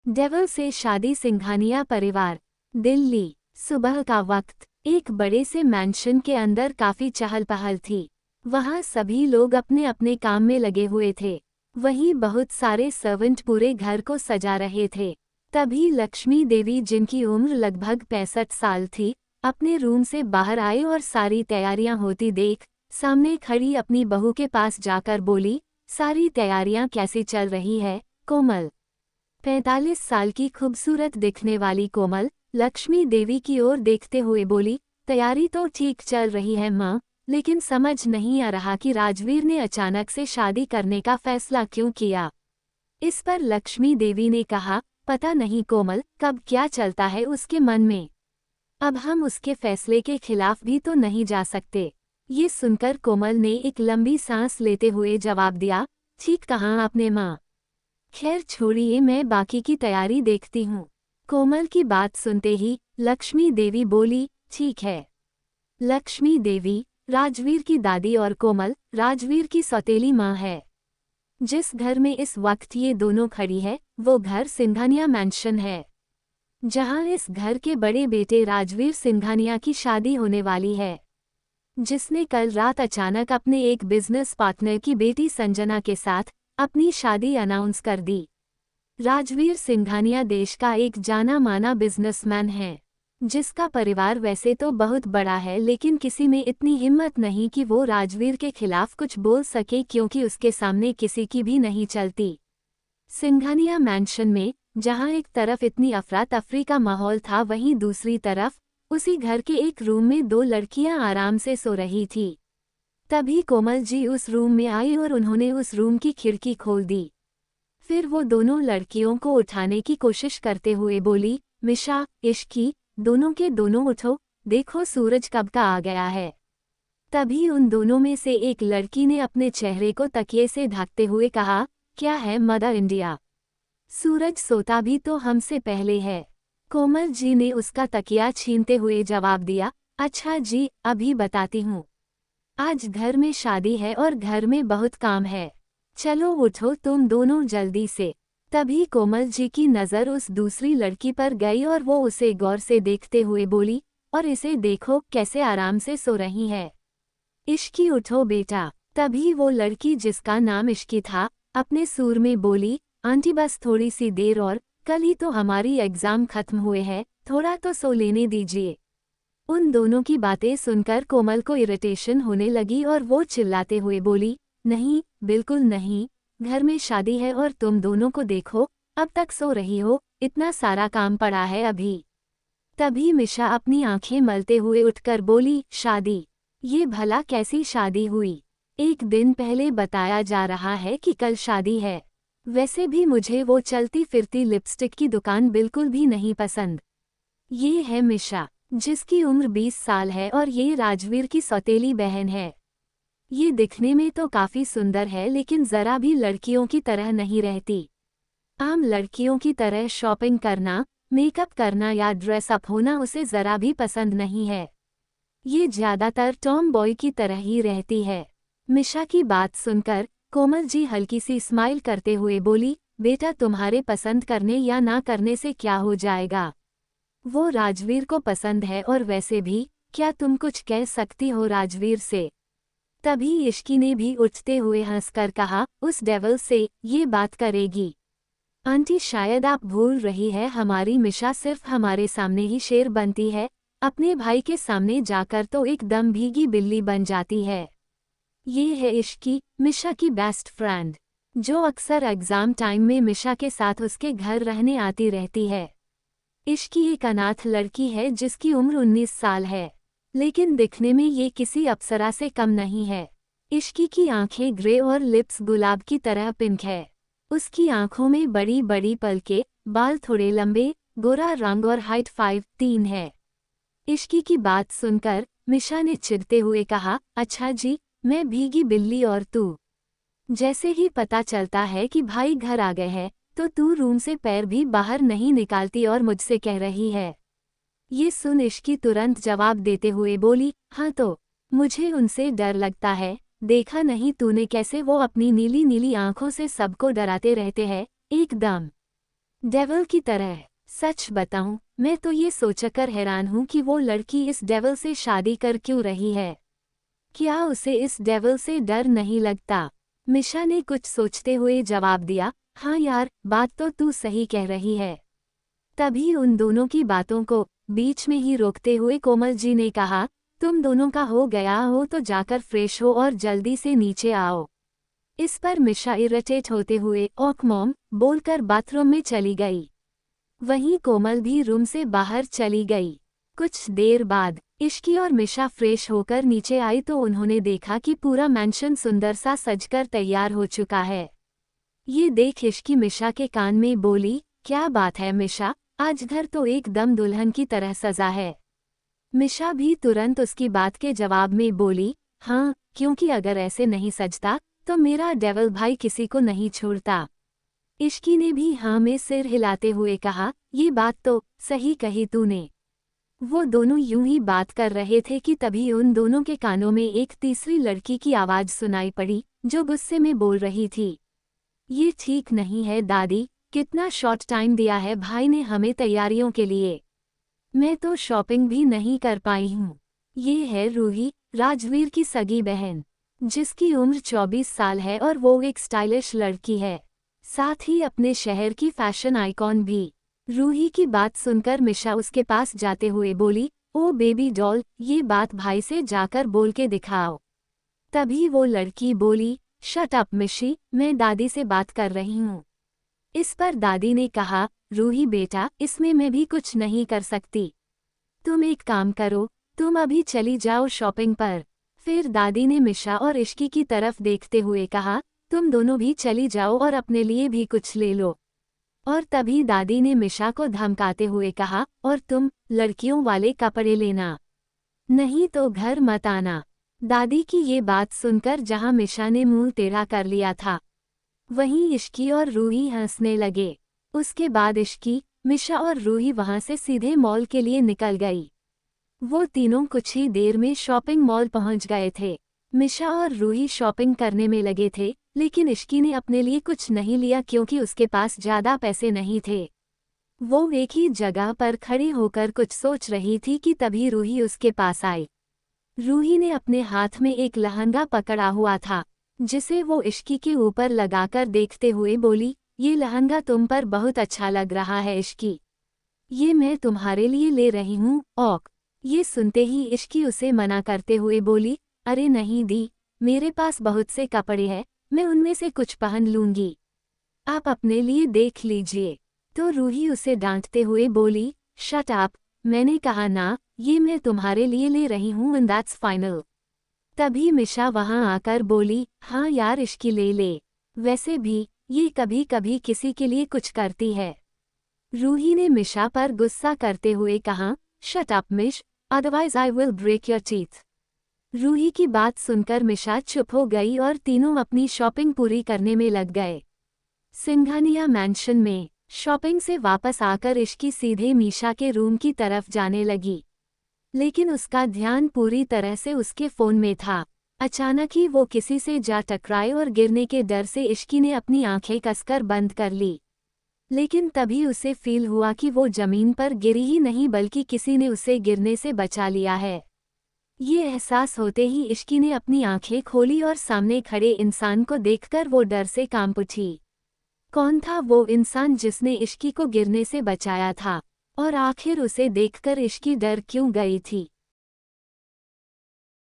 Devil से शादी सिंघानिया परिवार। दिल्ली। सुबह का वक्त। एक बड़े से मैंशन के अंदर काफी चहल पहल थी। वहां सभी लोग अपने अपने काम में लगे हुए थे। वहीं बहुत सारे सर्वेंट पूरे घर को सजा रहे थे। तभी लक्ष्मी देवी, जिनकी उम्र लगभग 65 साल थी, अपने रूम से बाहर आए और सारी तैयारियां होती देख सामने खड़ी अपनी बहू के पास जाकर बोली, सारी तैयारियां कैसी चल रही है कोमल? 45 साल की खूबसूरत दिखने वाली कोमल लक्ष्मी देवी की ओर देखते हुए बोली, तैयारी तो ठीक चल रही है माँ, लेकिन समझ नहीं आ रहा कि राजवीर ने अचानक से शादी करने का फैसला क्यों किया। इस पर लक्ष्मी देवी ने कहा, पता नहीं कोमल, कब क्या चलता है उसके मन में। अब हम उसके फैसले के खिलाफ भी तो नहीं जा सकते। ये सुनकर कोमल ने एक लंबी सांस लेते हुए जवाब दिया, ठीक कहा आपने माँ। खैर छोड़िए, मैं बाकी की तैयारी देखती हूँ। कोमल की बात सुनते ही लक्ष्मी देवी बोली, ठीक है। लक्ष्मी देवी राजवीर की दादी और कोमल राजवीर की सौतेली माँ है। जिस घर में इस वक्त ये दोनों खड़ी है वो घर सिंघानिया मैंशन है, जहां इस घर के बड़े बेटे राजवीर सिंघानिया की शादी होने वाली है, जिसने कल रात अचानक अपने एक बिजनेस पार्टनर की बेटी संजना के साथ अपनी शादी अनाउंस कर दी। राजवीर सिंघानिया देश का एक जाना माना बिजनेसमैन है, जिसका परिवार वैसे तो बहुत बड़ा है, लेकिन किसी में इतनी हिम्मत नहीं कि वो राजवीर के खिलाफ कुछ बोल सके, क्योंकि उसके सामने किसी की भी नहीं चलती। सिंघानिया मैंशन में जहां एक तरफ इतनी अफरा तफरी का माहौल था, वहीं दूसरी तरफ उसी घर के एक रूम में दो लड़कियां आराम से सो रही थी। तभी कोमल जी उस रूम में आई और उन्होंने उस रूम की खिड़की खोल दी। फिर वो दोनों लड़कियों को उठाने की कोशिश करते हुए बोली, मिशा, इश्की, दोनों के दोनों उठो, देखो सूरज कब का आ गया है। तभी उन दोनों में से एक लड़की ने अपने चेहरे को तकिए से ढकते हुए कहा, क्या है मदर इंडिया, सूरज सोता भी तो हमसे पहले है। कोमल जी ने उसका तकिया छीनते हुए जवाब दिया, अच्छा जी, अभी बताती हूँ। आज घर में शादी है और घर में बहुत काम है, चलो उठो तुम दोनों जल्दी से। तभी कोमल जी की नज़र उस दूसरी लड़की पर गई और वो उसे गौर से देखते हुए बोली, और इसे देखो कैसे आराम से सो रही है। इश्की, उठो बेटा। तभी वो लड़की, जिसका नाम इश्की था, अपने सुर में बोली, आंटी बस थोड़ी सी देर और, कल ही तो हमारी एग्ज़ाम खत्म हुए हैं, थोड़ा तो सो लेने दीजिए। उन दोनों की बातें सुनकर कोमल को इरिटेशन होने लगी और वो चिल्लाते हुए बोली, नहीं, बिल्कुल नहीं, घर में शादी है और तुम दोनों को देखो, अब तक सो रही हो, इतना सारा काम पड़ा है अभी। तभी मिशा अपनी आंखें मलते हुए उठकर बोली, शादी? ये भला कैसी शादी हुई? एक दिन पहले बताया जा रहा है कि कल शादी है। वैसे भी मुझे वो चलती फिरती लिपस्टिक की दुकान बिल्कुल भी नहीं पसंद। ये है मिशा, जिसकी उम्र 20 साल है और ये राजवीर की सौतेली बहन है। ये दिखने में तो काफी सुंदर है, लेकिन जरा भी लड़कियों की तरह नहीं रहती। आम लड़कियों की तरह शॉपिंग करना, मेकअप करना या ड्रेस अप होना उसे जरा भी पसंद नहीं है। ये ज्यादातर टॉम बॉय की तरह ही रहती है। मिशा की बात सुनकर कोमल जी हल्की सी स्माइल करते हुए बोली, बेटा तुम्हारे पसंद करने या ना करने से क्या हो जाएगा? वो राजवीर को पसंद है, और वैसे भी क्या तुम कुछ कह सकती हो राजवीर से? तभी इश्की ने भी उठते हुए हंसकर कहा, उस डेविल से ये बात करेगी? आंटी शायद आप भूल रही है, हमारी मिशा सिर्फ हमारे सामने ही शेर बनती है, अपने भाई के सामने जाकर तो एकदम भीगी बिल्ली बन जाती है। ये है इश्की, मिशा की बेस्ट फ्रेंड, जो अक्सर एग्जाम टाइम में मिशा के साथ उसके घर रहने आती रहती है। इश्की एक अनाथ लड़की है जिसकी उम्र 19 साल है, लेकिन दिखने में ये किसी अप्सरा से कम नहीं है। इश्की की आंखें ग्रे और लिप्स गुलाब की तरह पिंक है। उसकी आंखों में बड़ी बड़ी पलकें, बाल थोड़े लंबे, गोरा रंग और हाइट 5'3" है। इश्की की बात सुनकर मिशा ने चिढ़ते हुए कहा, अच्छा जी, मैं भीगी बिल्ली और तू? जैसे ही पता चलता है कि भाई घर आ गए हैं, तो तू रूम से पैर भी बाहर नहीं निकालती और मुझसे कह रही है। ये सुन इश्की तुरंत जवाब देते हुए बोली, हाँ तो मुझे उनसे डर लगता है, देखा नहीं तूने कैसे वो अपनी नीली नीली आंखों से सबको डराते रहते हैं, एकदम डेविल की तरह। सच बताऊं, मैं तो ये सोचकर हैरान हूं कि वो लड़की इस डेविल से शादी कर क्यों रही है। क्या उसे इस डेविल से डर नहीं लगता? मिशा ने कुछ सोचते हुए जवाब दिया, हाँ यार, बात तो तू सही कह रही है। तभी उन दोनों की बातों को बीच में ही रोकते हुए कोमल जी ने कहा, तुम दोनों का हो गया हो तो जाकर फ्रेश हो और जल्दी से नीचे आओ। इस पर मिशा इरिटेट होते हुए ओक मॉम बोलकर बाथरूम में चली गई। वहीं कोमल भी रूम से बाहर चली गई। कुछ देर बाद इश्की और मिशा फ्रेश होकर नीचे आई तो उन्होंने देखा कि पूरा मैंशन सुंदर सा सजकर तैयार हो चुका है। ये देख इश्की मिशा के कान में बोली, क्या बात है मिशा, आज घर तो एकदम दुल्हन की तरह सजा है। मिशा भी तुरंत उसकी बात के जवाब में बोली, हाँ, क्योंकि अगर ऐसे नहीं सजता तो मेरा डेविल भाई किसी को नहीं छोड़ता। इश्की ने भी हाँ में सिर हिलाते हुए कहा, ये बात तो सही कही तूने। वो दोनों यूं ही बात कर रहे थे कि तभी उन दोनों के कानों में एक तीसरी लड़की की आवाज़ सुनाई पड़ी, जो गुस्से में बोल रही थी, ये ठीक नहीं है दादी, कितना शॉर्ट टाइम दिया है भाई ने हमें तैयारियों के लिए। मैं तो शॉपिंग भी नहीं कर पाई हूँ। ये है रूही, राजवीर की सगी बहन, जिसकी उम्र 24 साल है और वो एक स्टाइलिश लड़की है, साथ ही अपने शहर की फैशन आइकॉन भी। रूही की बात सुनकर मिशा उसके पास जाते हुए बोली, ओ बेबी डॉल, ये बात भाई से जाकर बोल के दिखाओ। तभी वो लड़की बोली, शट अप मिशी, मैं दादी से बात कर रही हूँ। इस पर दादी ने कहा, रूही बेटा, इसमें मैं भी कुछ नहीं कर सकती। तुम एक काम करो, तुम अभी चली जाओ शॉपिंग पर। फिर दादी ने मिशा और इश्की की तरफ देखते हुए कहा, तुम दोनों भी चली जाओ और अपने लिए भी कुछ ले लो। और तभी दादी ने मिशा को धमकाते हुए कहा, और तुम लड़कियों वाले कपड़े लेना, नहीं तो घर मत आना। दादी की ये बात सुनकर जहां मिशा ने मुंह टेढ़ा कर लिया था, वहीं इश्की और रूही हंसने लगे। उसके बाद इश्की, मिशा और रूही वहां से सीधे मॉल के लिए निकल गई। वो तीनों कुछ ही देर में शॉपिंग मॉल पहुंच गए थे। मिशा और रूही शॉपिंग करने में लगे थे, लेकिन इश्की ने अपने लिए कुछ नहीं लिया क्योंकि उसके पास ज़्यादा पैसे नहीं थे। वो एक ही जगह पर खड़ी होकर कुछ सोच रही थी कि तभी रूही उसके पास आई। रूही ने अपने हाथ में एक लहंगा पकड़ा हुआ था, जिसे वो इश्की के ऊपर लगाकर देखते हुए बोली, ये लहंगा तुम पर बहुत अच्छा लग रहा है इश्की, ये मैं तुम्हारे लिए ले रही हूँ। औक। ये सुनते ही इश्की उसे मना करते हुए बोली, अरे नहीं दी, मेरे पास बहुत से कपड़े हैं, मैं उनमें से कुछ पहन लूंगी, आप अपने लिए देख लीजिए। तो रूही उसे डांटते हुए बोली, शट अप, मैंने कहा ना, ये मैं तुम्हारे लिए ले रही हूँ एंड दैट्स फाइनल। तभी मिशा वहां आकर बोली, हाँ यार इश्की ले ले, वैसे भी ये कभी कभी किसी के लिए कुछ करती है। रूही ने मिशा पर गुस्सा करते हुए कहा, shut up Mish, otherwise I will break your teeth. Roohi की बात सुनकर मिशा चुप हो गई और तीनों अपनी शॉपिंग पूरी करने में लग गए। सिंघानिया मैंशन में शॉपिंग से वापस आकर इश्की सीधे मीशा के रूम की तरफ जाने लगी, लेकिन उसका ध्यान पूरी तरह से उसके फ़ोन में था। अचानक ही वो किसी से जा टकराए और गिरने के डर से इश्की ने अपनी आंखें कसकर बंद कर ली। लेकिन तभी उसे फील हुआ कि वो जमीन पर गिरी ही नहीं बल्कि किसी ने उसे गिरने से बचा लिया है। ये एहसास होते ही इश्की ने अपनी आंखें खोली और सामने खड़े इंसान को देखकर वो डर से कांप उठी। कौन था वो इंसान जिसने इश्की को गिरने से बचाया था, और आखिर उसे देखकर इश्की डर क्यों गई थी?